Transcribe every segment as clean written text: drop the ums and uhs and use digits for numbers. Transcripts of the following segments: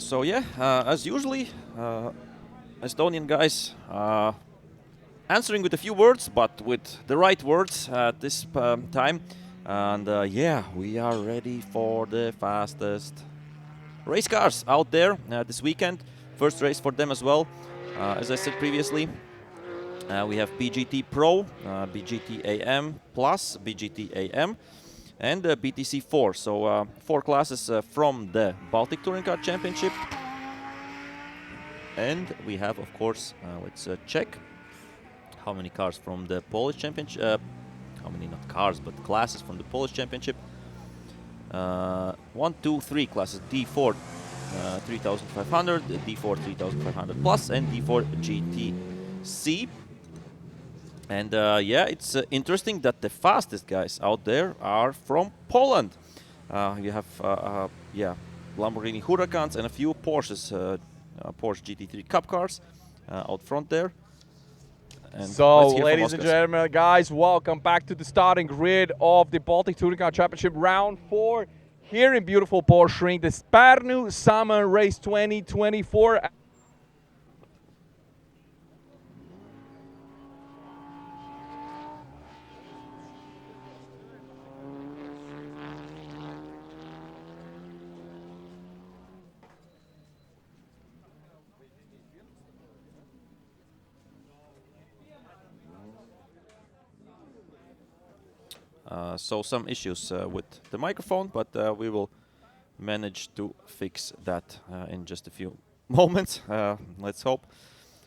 So yeah, as usually, Estonian guys answering with a few words, but with the right words at this time. And yeah, we are ready for the fastest race cars out there this weekend. First race for them as well. As I said previously, we have BGT PRO, BGT AM Plus, BGT AM, and BTC 4. So 4 classes from the Baltic Touring Car Championship. And we have, of course, let's check how many cars from the Polish Championship. How many, not cars, but classes from the Polish Championship. 1, 2, 3 classes. D4 3500, D4 3500 plus, and D4 GTC. And yeah, it's interesting that the fastest guys out there are from Poland. You have yeah, Lamborghini Huracans and a few Porsches, Porsche GT3 Cup cars out front there. And so, ladies and gentlemen, guys, welcome back to the starting grid of the Baltic Touring Car Championship Round 4 here in beautiful Porsche Ring, the Parnu Summer Race 2024. So some issues with the microphone, but we will manage to fix that in just a few moments. Let's hope.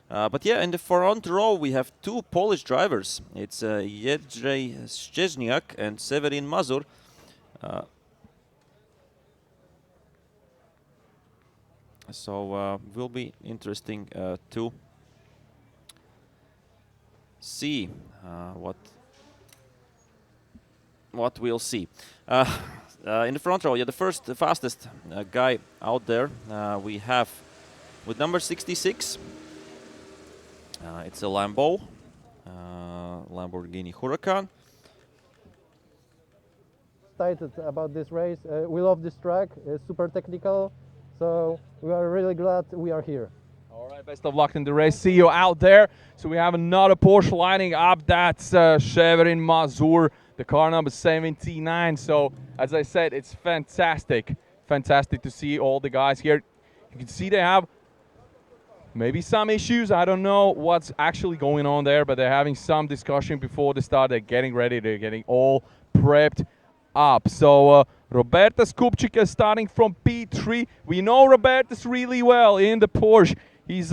But yeah, in the front row we have 2 Polish drivers. It's Jedrzej Szczesniak and Severin Mazur. So will be interesting to see what we'll see. In the front row, yeah, the fastest guy out there we have with number 66. It's a Lambo, Lamborghini Huracan. Excited about this race. We love this track. It's super technical, so we are really glad we are here. All right, best of luck in the race. See you out there. So we have another Porsche lining up. That's Severin Mazur, the car number 79. So as I said, it's fantastic to see all the guys here. You can see they have maybe some issues. I don't know what's actually going on there, but they're having some discussion before the start. They're getting ready. They're getting all prepped up. So Robertas Kupcikas starting from P3. We know Robertas really well in the Porsche. He's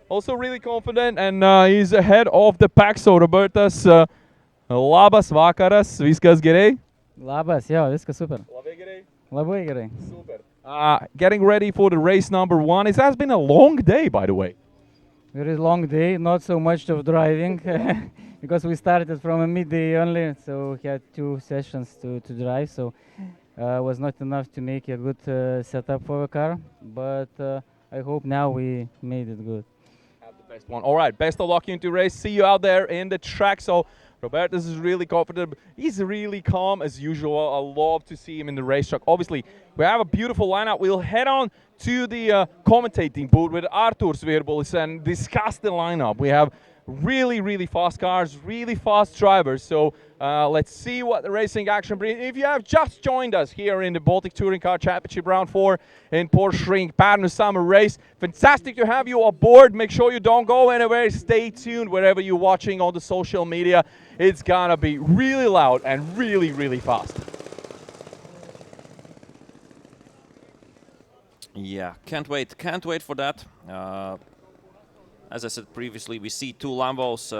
also really confident, and he's ahead of the pack. So Robertas, labas vakaras, viskas gerai? Labas, jo, viskas super. Labai gerai. Labai gerai. Super. Getting ready for the race number 1. It has been a long day, by the way. Very long day, not so much of driving, because we started from a midday only, so we had 2 sessions to drive, so was not enough to make a good setup for the car, but I hope now we made it good. Have the best one. All right, best of luck into race. See you out there in the track. So Robertas is really confident. He's really calm as usual. I love to see him in the racetrack. Obviously, we have a beautiful lineup. We'll head on to the commentating booth with Arturs Simins and discuss the lineup. We have really fast cars, really fast drivers. So let's see what the racing action brings. If you have just joined us here in the Baltic Touring Car Championship Round 4 in Porsche Ring Parnu Summer Race, fantastic to have you aboard. Make sure you don't go anywhere. Stay tuned wherever you're watching on the social media. It's gonna be really loud and really fast. Yeah, can't wait for that. As I said previously, we see 2 Lambos,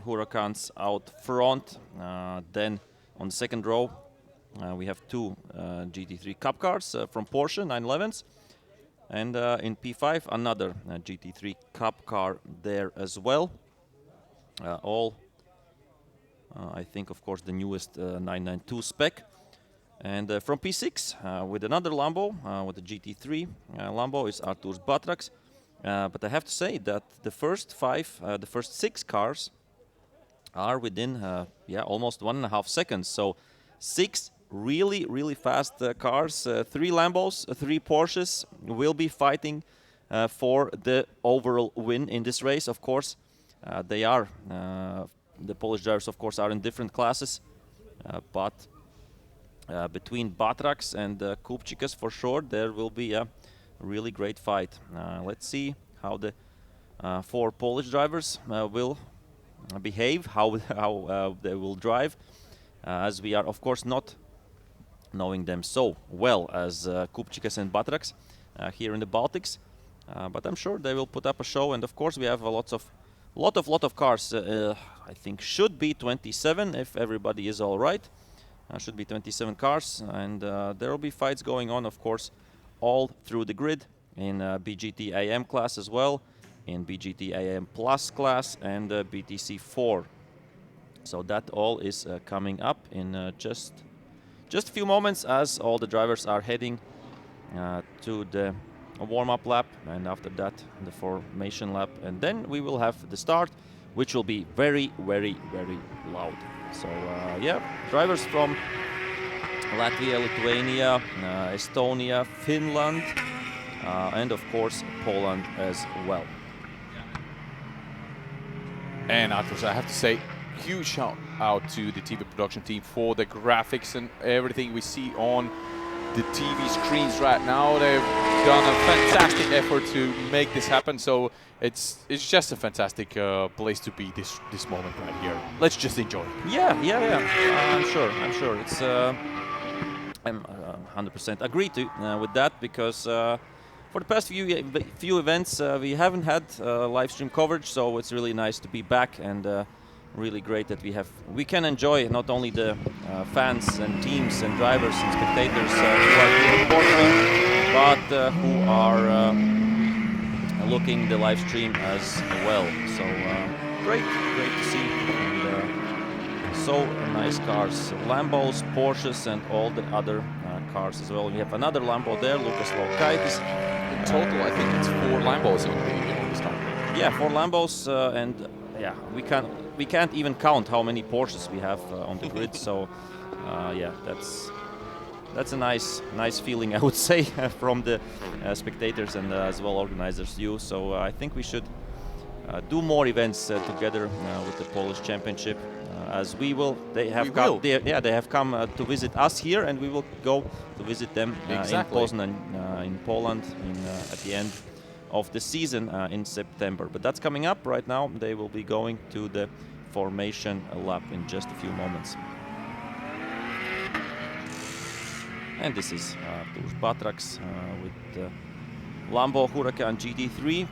Huracans out front. Then on the second row, we have 2 GT3 Cup cars from Porsche 911s. And in P5, another GT3 Cup car there as well. All, I think, of course, the newest 992 spec. And from P6, with another Lambo, with the GT3 Lambo, is Arturs Simins. But I have to say that the first 6 cars are within, yeah, almost 1.5 seconds. So 6 really fast cars. 3 Lambos, 3 Porsches will be fighting for the overall win in this race. Of course, they are the Polish drivers. Of course, are in different classes, but between BaTCC and Kupcikas, for sure, there will be a really great fight. Let's see how the 4 Polish drivers will behave, how they will drive, as we are, of course, not knowing them so well as Kupcikas and BaTCC here in the Baltics. But I'm sure they will put up a show, and of course we have a lot of cars. I think should be 27 if everybody is all right. Should be 27 cars, and there will be fights going on, of course, all through the grid in BGT AM class as well, in BGT AM Plus class, and BTC 4. So that all is coming up in just a few moments, as all the drivers are heading to the warm-up lap, and after that the formation lap, and then we will have the start, which will be very loud. So yeah, drivers from Latvia, Lithuania, Estonia, Finland, and of course Poland as well. And Arturs, I have to say, huge shout out to the TV production team for the graphics and everything we see on the TV screens right now. They've done a fantastic effort to make this happen, so it's just a fantastic place to be this moment right here. Let's just enjoy. Yeah. I'm sure. It's I'm 100% agree with that, because for the past few events we haven't had live stream coverage, so it's really nice to be back, and really great that we can enjoy not only the fans and teams and drivers and spectators who are here in Portland, but who are looking the live stream as well. So great to see, and so nice cars, Lambos, Porsches, and all the other cars as well. We have another Lambo there, Lukas Laukaitis. In total, I think it's 4 Lambos in the start. Yeah, 4 Lambos, and yeah, we can't even count how many Porsches we have on the grid. So yeah, that's a nice feeling, I would say, from the spectators and as well organizers' view. So I think we should do more events together with the Polish Championship, as we will. They have come to visit us here, and we will go to visit them in Poznan, in Poland, at the end of the season in September. But that's coming up right now. They will be going to the formation lap in just a few moments. And this is Arturs BaTCC with the Lambo Huracan GT3.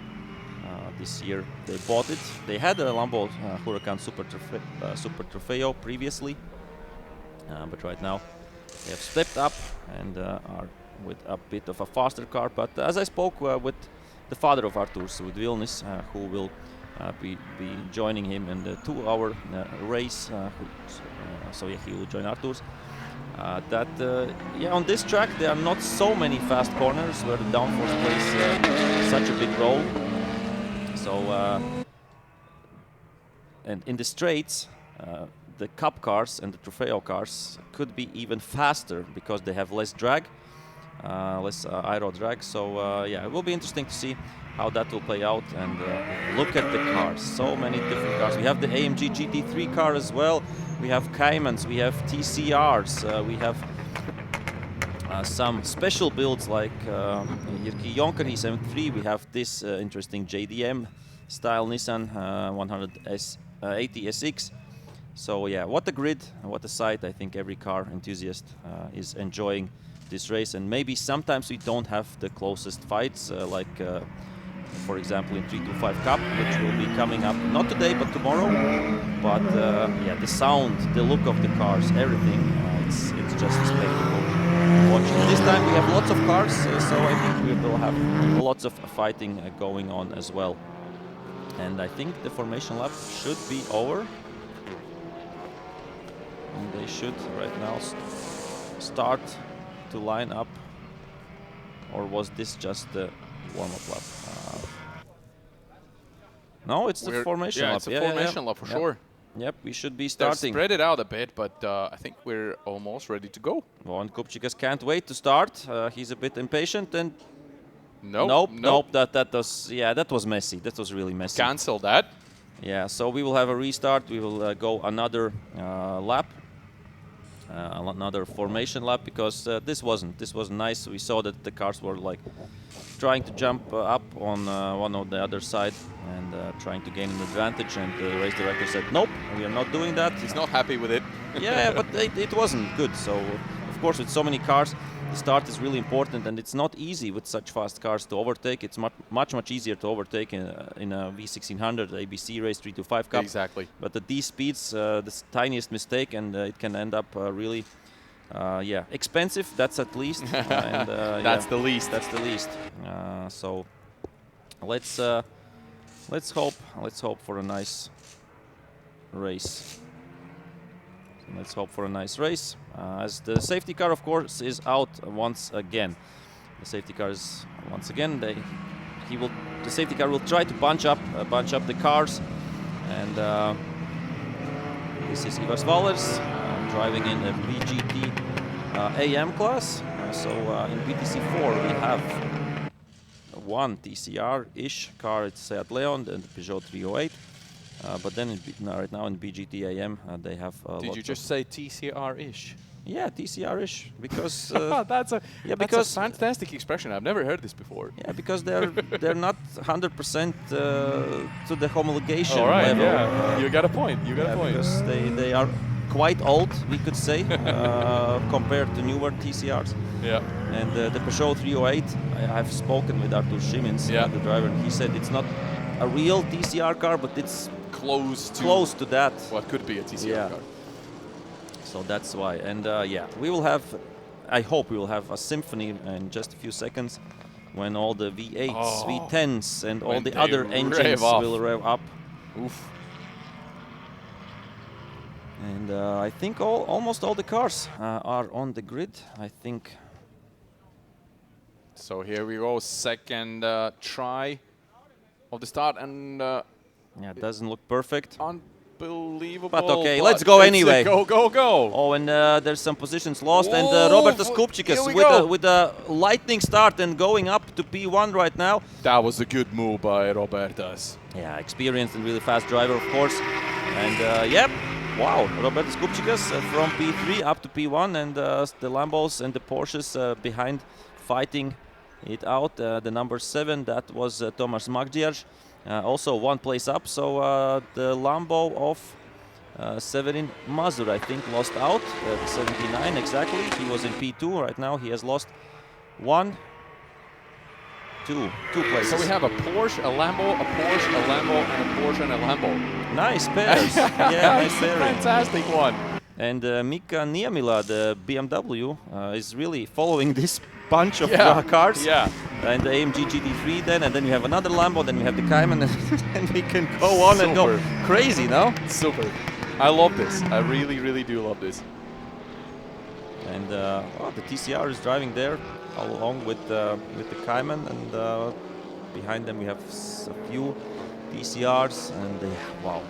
This year they bought it. They had a Lambo Huracan Super Trofeo previously, but right now they have stepped up and are with a bit of a faster car. But as I spoke with the father of Arturs, with Vilnis, who will be joining him in the 2-hour race, so yeah, he will join Arturs. Yeah, on this track there are not so many fast corners where the downforce plays such a big role. So and in the straights, the Cup cars and the Trofeo cars could be even faster because they have less drag, less aero drag. So yeah, it will be interesting to see how that will play out. And look at the cars, so many different cars. We have the AMG GT3 car as well. We have Caymans, we have TCRs, we have some special builds like Jyrki Jonkani 73. We have this interesting JDM style Nissan 180 SX. So yeah, what a grid, what a sight. I think every car enthusiast is enjoying this race, and maybe sometimes we don't have the closest fights like for example in 325 Cup, which will be coming up not today but tomorrow. But yeah, the sound, the look of the cars, everything, it's just a spectacle watching. This time we have lots of cars, so I think we will have lots of fighting going on as well. And I think the formation lap should be over. And they should right now start to line up. Or was this just the warm-up lap? No, it's the formation lap. It's a formation lap for sure. Yep, we should be They've starting. spread it out a bit, but I think we're almost ready to go. Well, and Kupcikas can't wait to start. He's a bit impatient and Nope. nope. That was messy. That was really messy. Cancel that. Yeah, so we will have a restart. We will go another lap, another formation lap, because this wasn't nice. We saw that the cars were like trying to jump up on one or the other side and trying to gain an advantage. And the race director said, "Nope, we are not doing that." He's not happy with it. Yeah, but it wasn't good. So of course, with so many cars, the start is really important, and it's not easy with such fast cars to overtake. It's much easier to overtake in a V1600 ABC race 325 Cup. Exactly. But at these speeds, the tiniest mistake, and it can end up really, expensive. That's at least. And, That's the least. That's the least. So let's hope for a nice race. Let's hope for a nice race. As the safety car, of course, is out once again. The safety car is once again. The safety car will try to bunch up the cars, and this is Ivars Vallers driving in the BGT AM class. So in BTC 4 we have one TCR-ish car. It's Seat Leon and the Peugeot 308. But then right now in BGT AM they have. Did you just say TCR-ish? Yeah, TCR-ish, because That's a because fantastic expression. I've never heard this before. yeah, because they're not 100% to the homologation All right, level. yeah, you got a point. You got a point. Because they are quite old, we could say, compared to newer TCRs. Yeah. And the Peugeot 308, I've spoken with Arturs Simins, Yeah. the driver, and he said it's not a real TCR car, but it's Close to that. what could be a TCR Yeah. car. So that's why. And we will have, I hope we will have a symphony in just a few seconds when all the V8s, V10s, and all When the they other rev engines off. will rev up. Oof. And I think almost all the cars are on the grid. I think. So here we go, second try of the start, and Yeah, it doesn't look perfect. unbelievable. But okay, let's go anyway. Go, go, go. Oh, and there's some positions lost, and Whoa, Robertas here Kupcikas we go. with a lightning start and going up to P1 right now. That was a good move by Robertas. Yeah, experienced and really fast driver, of course. And yep, wow, Robertas Kupcikas from P3 up to P1, and the Lambos and the Porsches sebehind fighting it out. The number 7, that was Tomasz Magdziarz, also one place up. So the Lambo of Severin Mazur, I think, lost out. The 79 exactly. He was in P2 right now. He has lost two places. So we have a Porsche, a Lambo, a Porsche, a Lambo, and a Porsche and a Lambo. Nice pairs. Yeah, nice pairing. Fantastic one. And Mika Niemila, the BMW, is really following this bunch of cars. Yeah. And the AMG GT3 then, and then we have another Lambo, then we have the Cayman, and we can go on and go crazy, no? Super. I love this. I really, really do love this. And the TCR is driving there along with the Cayman, and behind them we have a few TCRs, and wow,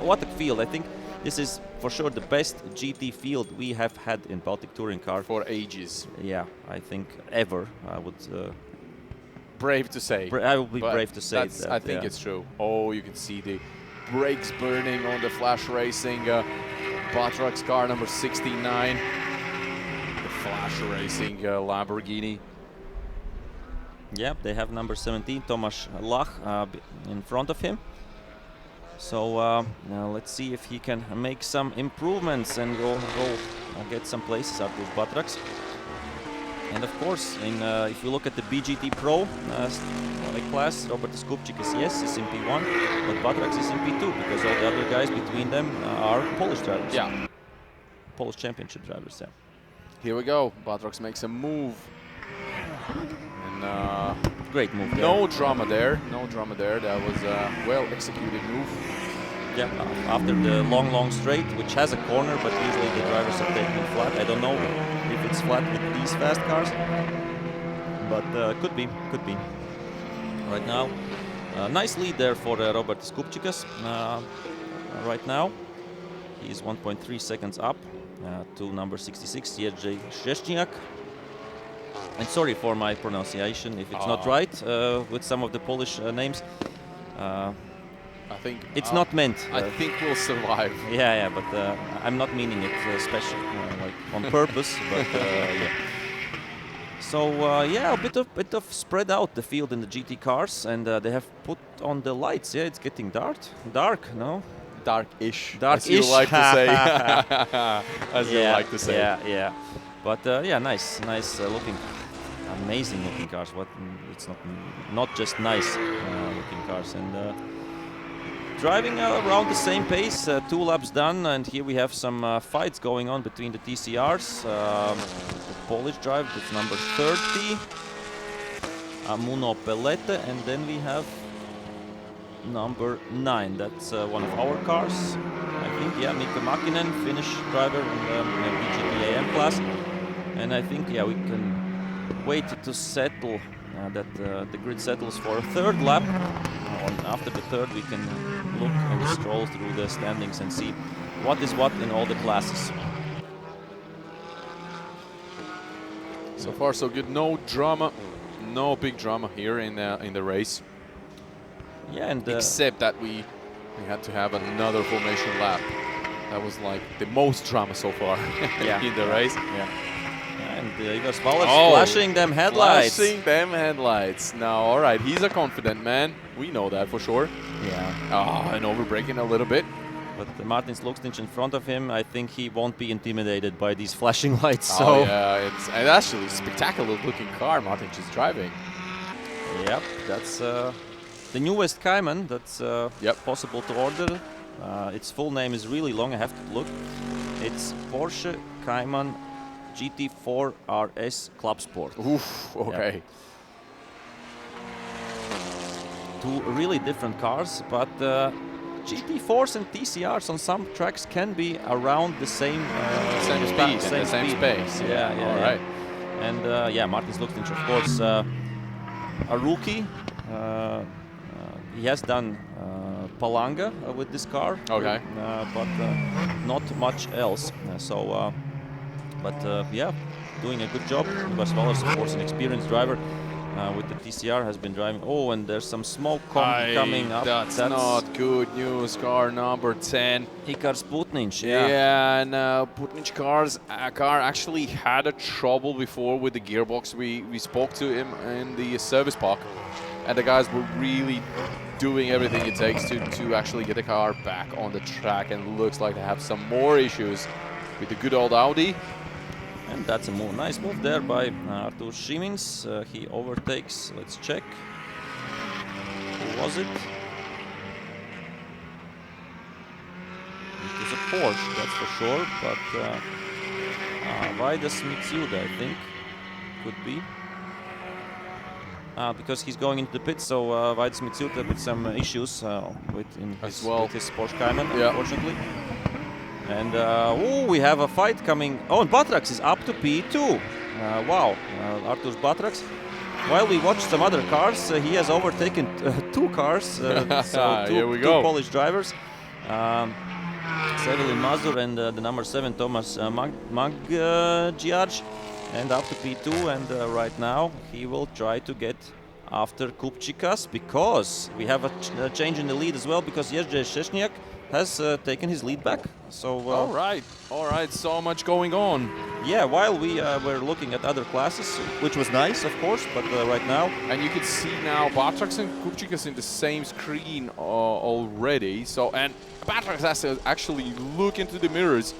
what a field! I think this is for sure the best GT field we have had in Baltic touring car For ages. Yeah, I think ever. I would. Brave to say. I would be But brave to say that. I think it's true. Oh, you can see the brakes burning on the Flash Racing BaTCC car number 69. The Flash Racing Lamborghini. Yep, they have number 17, Tomasz Lach, in front of him. So now let's see if he can make some improvements and go get some places out with BaTCC. And of course, if you look at the BGT PRO class, Robertas Kupcikas, yes, is in P1, but BaTCC is in P2 because all the other guys between them are Polish drivers. Yeah. Polish championship drivers, yeah. Here we go. BaTCC makes a move. And Great move there. no drama there. No drama there. That was a well-executed move. Yeah, after the long straight, which has a corner, but usually the drivers are taking it flat. I don't know if it's flat with these fast cars, but could be. Right now, nice lead there for Robertas Kupcikas right now. He is 1.3 seconds up to number 66, Jedrzej Szczesniak. And sorry for my pronunciation if it's not right with some of the Polish names. I think it's not meant. I think we'll survive. Yeah, but I'm not meaning it special, like on purpose. But yeah. So yeah, a bit of spread out the field in the GT cars, and they have put on the lights. Yeah, it's getting dark, no? Dark-ish, Dark-ish. as you like to say. As you like to say. Yeah. But yeah, nice looking, amazing looking cars. It's not just nice looking cars, and driving around the same pace. 2 laps done, and here we have some fights going on between the TCRs. The Polish driver, that's number 30, Amuno Pelete, and then we have number 9. That's one of our cars, I think. Yeah, Mika Makinen, Finnish driver in the BGT AM class. And I think, yeah, we can wait to settle that the grid settles for a 3rd lap. After the 3rd, we can look and stroll through the standings and see what is what in all the classes. So far, so good. No drama, no big drama here in the race. Yeah, and except that we had to have another formation lap. That was like the most drama so far in the race. Yeah. And Ivars Vallers flashing them headlights. Flashing them headlights. Now, all right, he's a confident man. We know that for sure. Yeah. And overbraking a little bit. But Martins Lukstins in front of him, I think he won't be intimidated by these flashing lights. Oh, so yeah, it's actually a spectacular looking car Martins is driving. Yep, that's the newest Cayman that's possible to order. Its full name is really long, I have to look. It's Porsche Cayman GT4 RS Club Sport. Oof, okay. Yep. 2 really different cars, but GT4s and TCRs on some tracks can be around the same speed, same space. Yeah. All right. And yeah, Martins Lukstins, of course, a rookie. He has done Palanga with this car. Okay. But not much else. Yeah, doing a good job. Lukas Laukaitis, of course, an experienced driver. With the TCR has been driving. Oh, and there's some smoke coming up. That's not good news. Car number 10. Henrikas Statkus. Yeah, and Putnic car actually had a trouble before with the gearbox. We spoke to him in the service park, and the guys were really doing everything it takes to actually get the car back on the track, and it looks like they have some more issues with the good old Audi. And that's a nice move there by Arturs Simins. He overtakes. Let's check. Who was it? It was a Porsche, that's for sure. But Vaidas Mitsuda, I think, could be. Because he's going into the pit, so Vaidas Mitsuda with some issues with his Porsche Cayman, unfortunately. And we have a fight coming. Oh, and BaTCC is up to P2. Wow, Arturs BaTCC. While we watch some other cars, he has overtaken 2 cars. So here we two go. Polish drivers. Sevelin Mazur and the number 7 Tomasz Magdziarz. And up to P2, and right now he will try to get after Kupcikas, because we have a change in the lead as well, because Jedrzej Szczesniak has taken his lead back. So all right, so much going on. Yeah, while we were looking at other classes, which was nice, of course, but right now, and you can see now BaTCC and Kupcikas in the same screen already. So, and BaTCC has to actually look into the mirrors.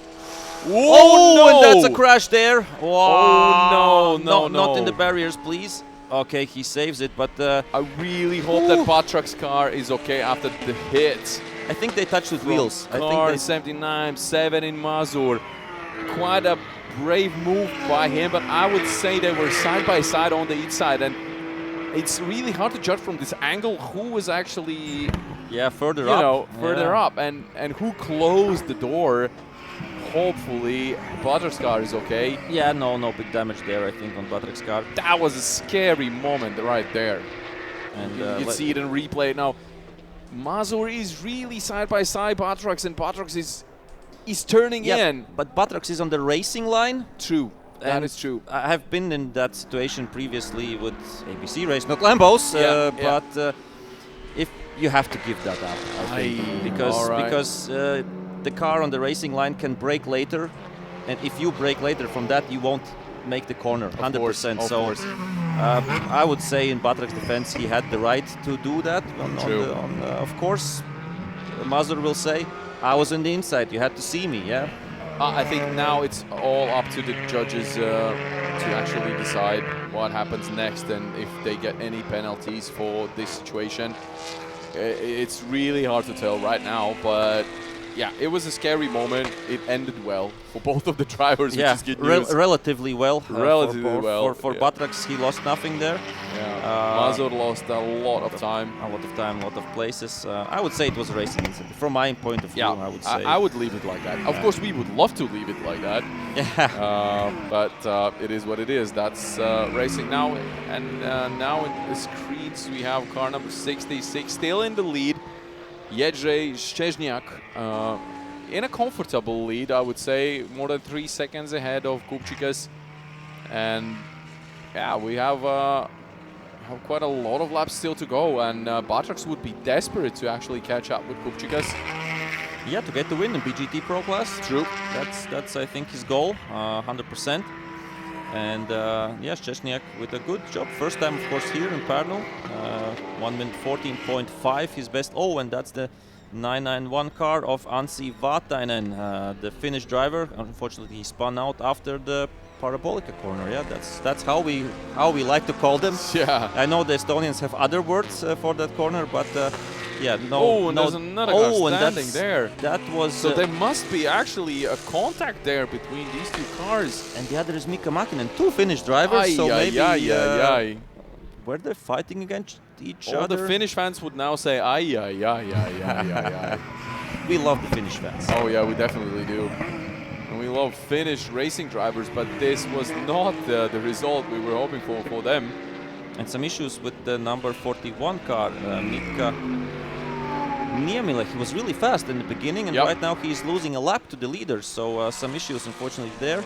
Oh no! And that's a crash there. Wow. Oh no! Not in the barriers, please. Okay, he saves it, but I really hope that BaTCC's car is okay after the hit. I think they touched with wheels. I car think 79, 7 in Mazur. Quite a brave move by him, but I would say they were side by side on the each side, and it's really hard to judge from this angle who was actually further up. Further up, and who closed the door. Hopefully, BaTCC's car is okay. Yeah, no big damage there, I think, on BaTCC's car. That was a scary moment right there. And you can see it in replay now. Mazur is really side by side BaTCC, and BaTCC is is turning Yeah, in. but BaTCC is on the racing line. True. That And is true. I have been in that situation previously with ABC race, not Lambos, but if you have to give that up, I think, because the car on the racing line can brake later, and if you brake later from that, you won't make the corner 100%. Of course. I would say in BaTCC's defense, he had the right to do that. Of course, Mazur will say, I was on the inside, you had to see me, yeah. I think now it's all up to the judges to actually decide what happens next and if they get any penalties for this situation. It's really hard to tell right now, but yeah, it was a scary moment. It ended well for both of the drivers, which is good news. Relatively well. Relatively well. For BaTCC, he lost nothing there. Yeah. Mazur lost a lot of time. A lot of places. I would say it was a racing incident. From my point of view, Yeah, I would say. I would leave it like that. Of course, we would love to leave it like that. Yeah. But it is what it is. That's racing now. And now in the screens, we have car number 66 still in the lead. Jedrzej Szczesniak in a comfortable lead, I would say, more than 3 seconds ahead of Kupcikas. And yeah, we have quite a lot of laps still to go, and BaTCC would be desperate to actually catch up with Kupcikas. Yeah, to get the win in BGT Pro class. True. That's I think his goal, 100%. And yeah, Szczesniak with a good job. First time, of course, here in Parnu. 1 minute 14.5, his best. Oh, and that's the 991 car of Anssi Vatainen, the Finnish driver. Unfortunately, he spun out after the Parabolica corner. Yeah, that's how we like to call them. Yeah. I know the Estonians have other words for that corner, but yeah, no. Oh, and there's another car standing there. That was. So there must be actually a contact there between these two cars. And the other is Mika Makinen, two Finnish drivers. So maybe were they fighting against each All other? the Finnish fans would now say, ay, ay, ay, ay, ay, ay, ay. We love the Finnish fans. Oh yeah, we definitely do. And we love Finnish racing drivers, but this was not the result we were hoping for them. And some issues with the number 41 car, Mika Niemile. He was really fast in the beginning, and right now he's losing a lap to the leaders. So some issues, unfortunately, there.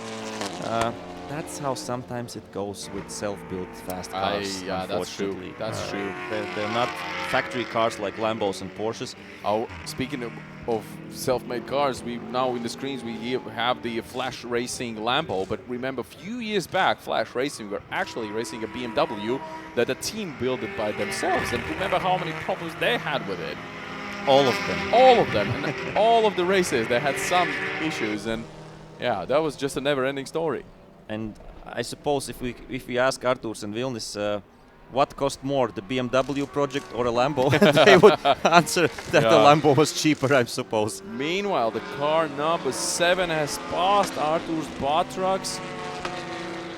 That's how sometimes it goes with self-built fast cars. Yeah, that's true. That's true. They're not factory cars like Lambos and Porsches. Oh, speaking of self-made cars, we now in the screens we have the Flash Racing Lambo. But remember, a few years back, Flash Racing were actually racing a BMW that a team built it by themselves. And remember how many problems they had with it. All of them. All of them. And all of the races, they had some issues. And yeah, that was just a never-ending story. And I suppose if we ask Arturs and Vilnis what cost more, the BMW project or a Lambo, they would answer that the Lambo was cheaper, I suppose. Meanwhile, the car number 7 has passed Arturs BaTCC.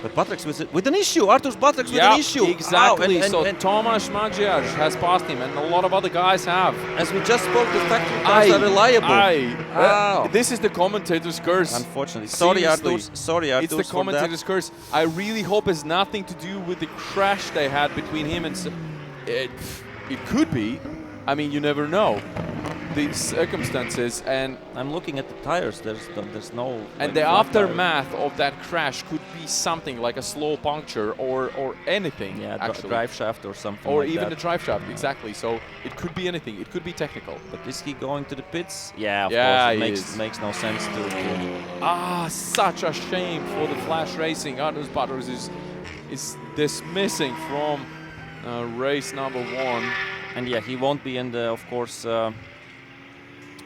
But BaTCC with an issue. Arturs BaTCC with an issue. Exactly. Wow. So Tomasz Magdziarz has passed him, and a lot of other guys have. As we just spoke, the factory cars are reliable. This is the commentator's curse. Unfortunately. Sorry, Arturs. It's the commentator's curse. I really hope it's nothing to do with the crash they had between him and... It could be. I mean, you never know. The circumstances, and I'm looking at the tires. There's no. And the aftermath of that crash could be something like a slow puncture or anything. Yeah, actually, drive shaft or something. Or like even that. the drive shaft, exactly. So it could be anything. It could be technical. But is he going to the pits? Yeah, of course. It makes no sense to. Such a shame for the Flash Racing. Arturs BaTCC is dismissing from race number 1. And yeah, he won't be in the, of course,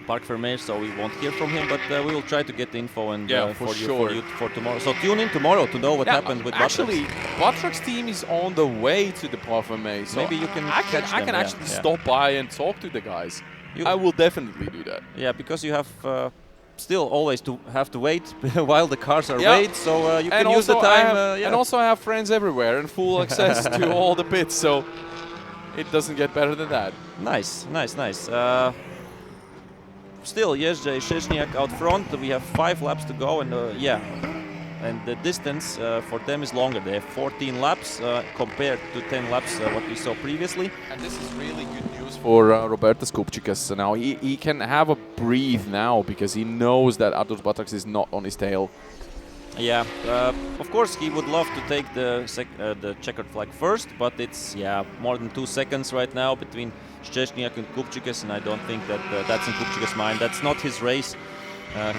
Park Vermeer, so we won't hear from him. But we will try to get the info and for you for tomorrow. So tune in tomorrow to know what happened with BaTCC. Actually, BaTCC's team is on the way to the Park Vermeer. So maybe you can. I can actually stop by and talk to the guys. I will definitely do that. Yeah, because you have. Still always have to wait while the cars are wait, so you can use the time. And also I have friends everywhere and full access to all the pits, so it doesn't get better than that. Nice. Still, Jedrzej Szczesniak out front. We have 5 laps to go, and and the distance for them is longer. They have 14 laps compared to 10 laps what we saw previously. And this is really good news for Robertas Kupcikas. So now he can have a breathe now because he knows that Arturs Simins is not on his tail. Yeah, of course he would love to take the checkered flag first, but it's more than 2 seconds right now between Szczesniak and Kupcikas, and I don't think that that's in Kupcikas' mind. That's not his race.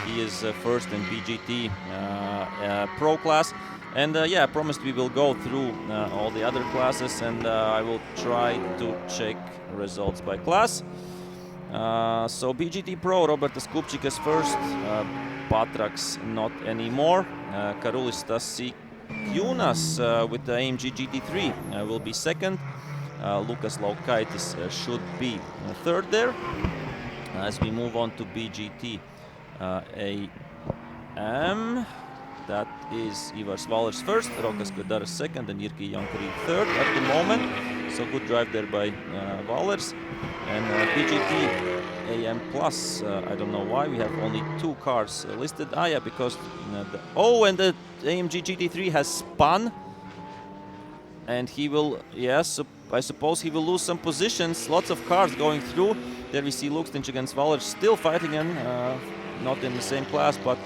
He is first in BGT Pro class, and I promised we will go through all the other classes, and I will try to check results by class. So BGT Pro, Robertas Kupcikas first, BaTCC not anymore. Karulis Statkus with the AMG GT3 will be second. Lukas Laukaitis should be third there. As we move on to BGT AM, that is Ivars Vallers first, Rokas Kupcikas second, and Jirki Jankari third at the moment. So good drive there by Vallers. And BGT AM Plus, I don't know why we have only 2 cars listed. Because and the AMG GT3 has spun, and he will, I suppose he will lose some positions. Lots of cars going through. There we see Lukstins against Vallers still fighting in, not in the same class, but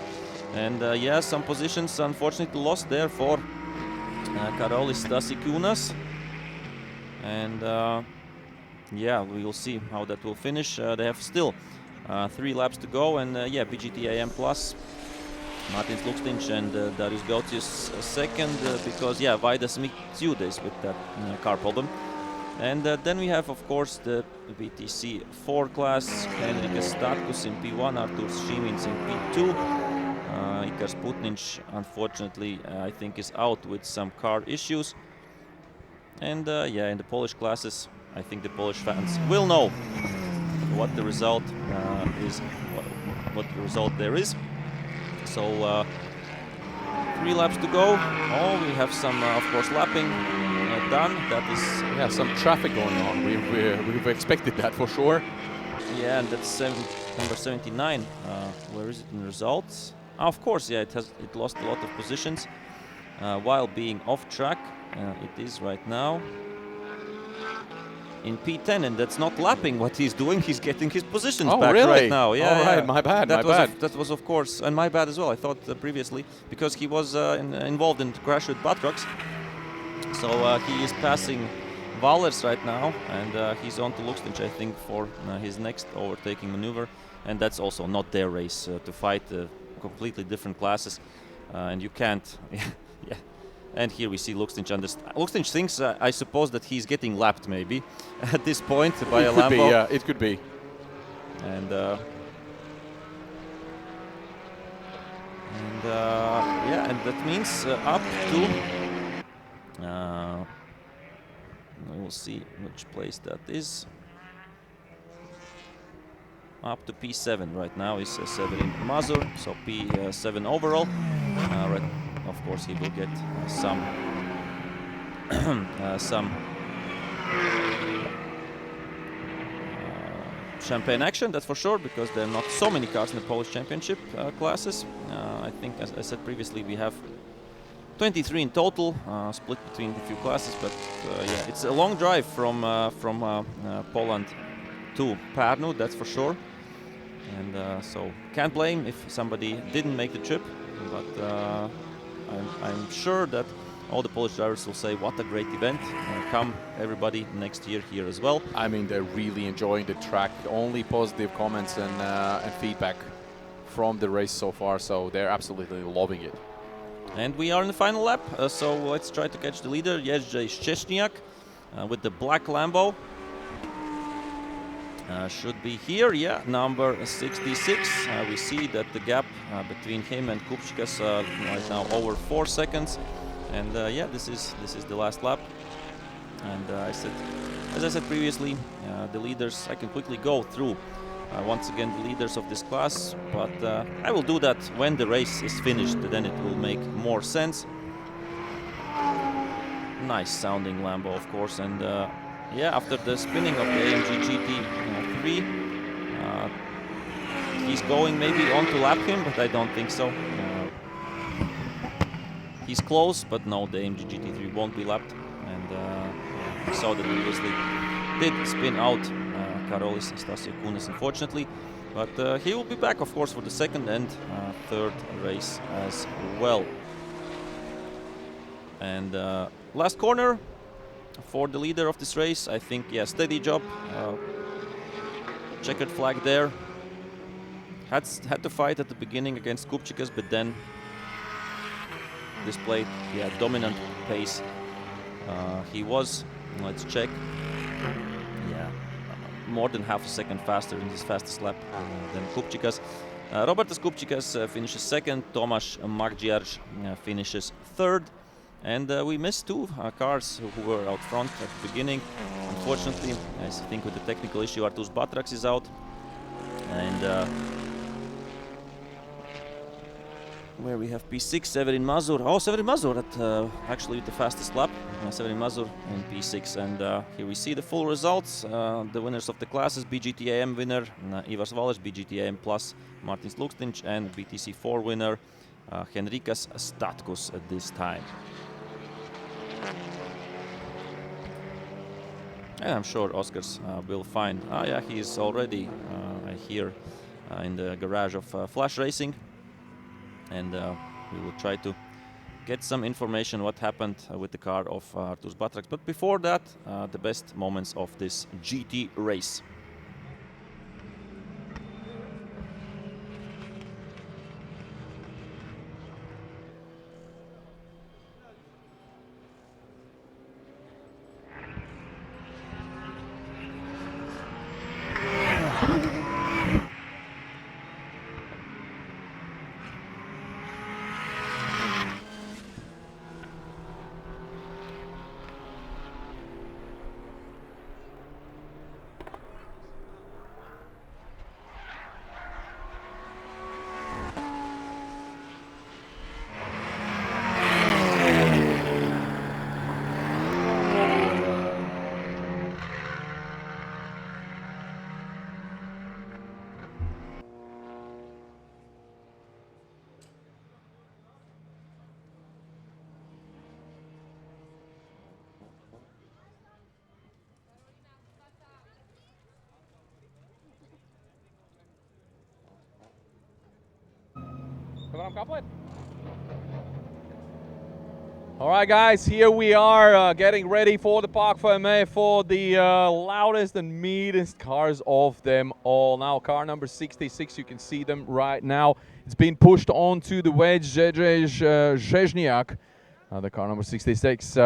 some positions unfortunately lost there for Karolis Statkus. And we will see how that will finish. They have still 3 laps to go, and BGT AM Plus, Martins Lukstins and Darius Gautius second, because Vaidas Mikciudes with that car problem. And then we have, of course, the BTC 4 class, Henrikas Statkus in P1, Arturs Simins in P2. Ivars Vallers, unfortunately, I think is out with some car issues. And in the Polish classes, I think the Polish fans will know what the result is, what the result there is. So 3 laps to go. We have some, of course, lapping done. That is some traffic going on. We've expected that for sure. Yeah, and that's number 79. Where is it in results? Of course, it lost a lot of positions while being off track. It is right now in P10, and that's not lapping what he's doing. He's getting his positions back right now. All right, my bad. That was, of course, and my bad as well. I thought previously, because he was involved in the crash with BaTCC. So he is passing Vallers right now, and he's on to Lukstins, I think, for his next overtaking maneuver. And that's also not their race to fight completely different classes, and you can't. And here we see Lukstins. Lukstins thinks, I suppose, that he's getting lapped maybe at this point by a Lambo. It could be. And and that means up to. We will see which place that is. Up to P7 right now is Severin Mazur, so P7 overall. Of course, he will get some champagne action, that's for sure, because there are not so many cars in the Polish Championship classes. I think, as I said previously, we have 23 in total, split between the few classes. But it's a long drive from Poland to Parnu, that's for sure. And so can't blame if somebody didn't make the trip, but I'm sure that all the Polish drivers will say what a great event. Come everybody next year here as well. I mean, they're really enjoying the track. Only positive comments and feedback from the race so far, so they're absolutely loving it. And we are in the final lap, so let's try to catch the leader, Jedrzej Szczesniak, with the black Lambo. Should be here, number 66. We see that the gap between him and Kupcikas right now over 4 seconds. And this is the last lap. And as I said previously, the leaders, I can quickly go through once again the leaders of this class, but I will do that when the race is finished, then it will make more sense. Nice sounding Lambo, of course, and after the spinning of the AMG GT3, he's going maybe on to lap him, but I don't think so. He's close, but no, the AMG GT3 won't be lapped. And we saw that previously did spin out Karolis Statkus, unfortunately. But he will be back, of course, for the second and third race as well. And last corner for the leader of this race, I think, yeah, steady job. Checkered flag there. Had to fight at the beginning against Kupcikas, but then displayed, yeah, dominant pace. He was, let's check, yeah, more than half a second faster in his fastest lap than Kupcikas. Robertas Kupcikas finishes second, Tomasz Magdziarz finishes third. And we missed two cars who were out front at the beginning. Unfortunately, I think with the technical issue, Arturs Simins is out. And where we have P6, Severin Mazur. Oh, Severin Mazur, that actually with the fastest lap. Severin Mazur in P6. And here we see the full results. The winners of the classes: BGT AM winner Ivars Vallers, BGT AM Plus Martins Lukstins, and BTC 4 winner Henrikas Statkus at this time. And I'm sure Oskars will find. Yeah, he is already here in the garage of Flash Racing. And we will try to get some information what happened with the car of Arturs Simins. But before that, the best moments of this GT race. All right, guys, here we are getting ready for the Park VMA for the loudest and meanest cars of them all. Now, car number 66, you can see them right now. It's been pushed onto the wedge. Jedrzej Szczesniak, the car number 66,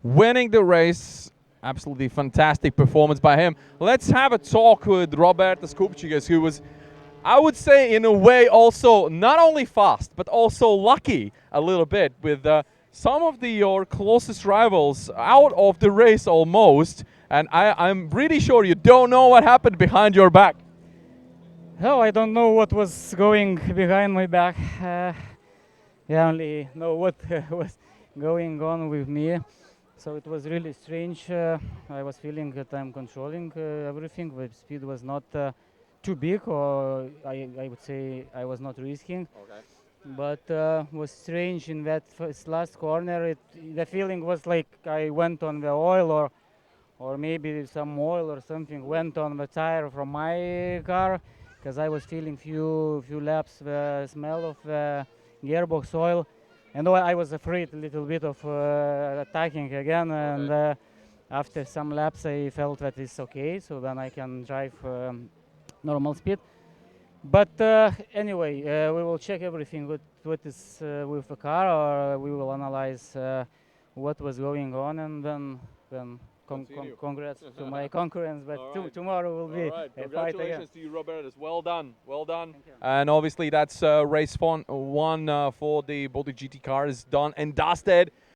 winning the race. Absolutely fantastic performance by him. Let's have a talk with Robertas Kupcikas, who was, I would say, in a way also not only fast, but also lucky a little bit with some of your closest rivals out of the race almost. And I'm pretty sure you don't know what happened behind your back. No, I don't know what was going behind my back. I only know what was going on with me. So it was really strange. I was feeling that I'm controlling everything. The speed was not too big, or I would say I was not risking. Okay. But was strange in that last corner. The feeling was like I went on the oil, or maybe some oil or something went on the tire from my car, because I was feeling few laps the smell of the gearbox oil, and I was afraid a little bit of attacking again. Okay. And after some laps, I felt that it's okay, so then I can drive normal speed. But anyway, we will check everything what is with the car, or we will analyze what was going on, and then congrats to my concurrents. But right. Tomorrow will be right. a Congratulations to you, Robertas. Well done, well done. And obviously that's race one for the Baltic GT car is done and dusted.